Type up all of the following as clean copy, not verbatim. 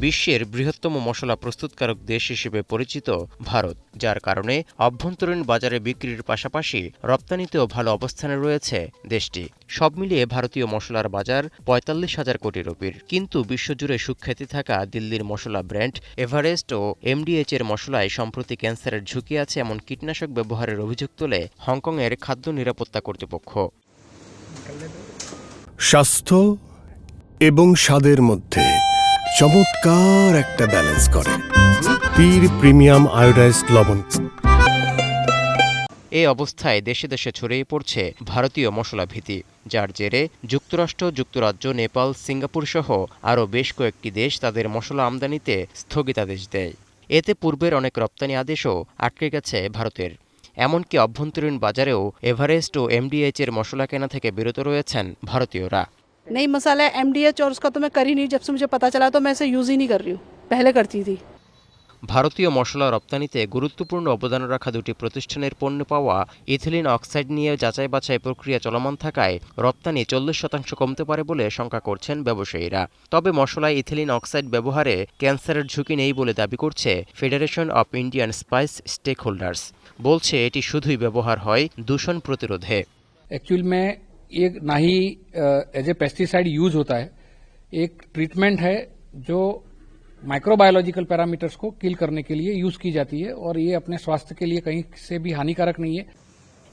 বিশ্বের বৃহত্তম মশলা প্রস্তুতকারক দেশ হিসেবে পরিচিত ভারত, যার কারণে অভ্যন্তরীণ বাজারে বিক্রির পাশাপাশি রপ্তানিতেও ভালো অবস্থানে রয়েছে দেশটি। সব মিলিয়ে ভারতীয় মশলার বাজার ৪৫,০০০ কোটি রুপির। কিন্তু বিশ্বজুড়ে সুখ্যাতি থাকা দিল্লির মশলা ব্র্যান্ড এভারেস্ট ও এমডিএইচ এর মশলায় সম্প্রতি ক্যান্সারের ঝুঁকি আছে এমন কীটনাশক ব্যবহারের অভিযোগ তোলে হংকংয়ের খাদ্য নিরাপত্তা কর্তৃপক্ষ। স্বাস্থ্য এবং স্বাদের মধ্যে চমৎকার একটা ব্যালেন্স করে পীর প্রিমিয়াম আয়োডাইজড লবণ। এই অবস্থায় দেশে দেশে ছড়িয়ে পড়ছে ভারতীয় মশলা ভীতি, যার জেরে যুক্তরাষ্ট্র, যুক্তরাজ্য, নেপাল, সিঙ্গাপুর সহ আরও বেশ কয়েকটি দেশ তাদের মশলা আমদানিতে স্থগিতাদেশ দেয়। এতে পূর্বের অনেক রপ্তানি আদেশও আটকে গেছে ভারতের। এমনকি অভ্যন্তরীণ বাজারেও এভারেস্ট ও এমডিএইচ এর মশলা কেনা থেকে বিরত রয়েছেন ভারতীয়রা। नई मसाला एमडीएच और उसका तो मैं कर ही नहीं, जब से मुझे पता चला तो मैं इसे यूज़ ही नहीं कर रही हूँ, पहले करती थी। ভারতীয় মশলা রপ্তানিতে গুরুত্বপূর্ণ অবদান রাখা দুটি প্রতিষ্ঠানের পণ্য পাওয়া ইথিলিন অক্সাইড নিয়ে যাচাই বাছাই প্রক্রিয়া চলমান থাকায় রপ্তানি 40% কমতে পারে বলে শঙ্কা করছেন ব্যবসায়ীরা। তবে মশলায় ইথিলিন অক্সাইড ব্যবহারে ক্যান্সারের ঝুঁকি নেই বলে দাবি করছে federation of Indian spice stakeholders. বলছে এটি শুধুই ব্যবহার হয় দূষণ প্রতিরোধে। एक्चुअल में ये ना ही एज ए पेस्टिसाइड यूज होता है, एक ट्रीटमेंट है जो माइक्रोबायोलॉजिकल पैरामीटर्स को किल करने के लिए यूज की जाती है और ये अपने स्वास्थ्य के लिए कहीं से भी हानिकारक नहीं है।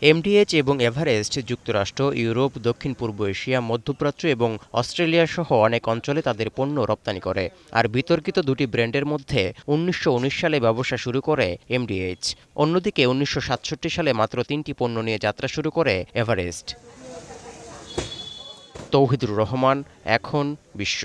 এমডিএইচ এবং এভারেস্ট যুক্তরাষ্ট্র, ইউরোপ, দক্ষিণ পূর্ব এশিয়া, মধ্যপ্রাচ্য এবং অস্ট্রেলিয়া সহ অনেক অঞ্চলে তাদের পণ্য রপ্তানি করে। আর বিতর্কিত দুটি ব্র্যান্ডের মধ্যে 1919 সালে ব্যবসা শুরু করে এমডিএইচ। অন্যদিকে 1967 সালে মাত্র 3টি পণ্য নিয়ে যাত্রা শুরু করে এভারেস্ট। তৌহিদুর রহমান, এখন বিশ্ব।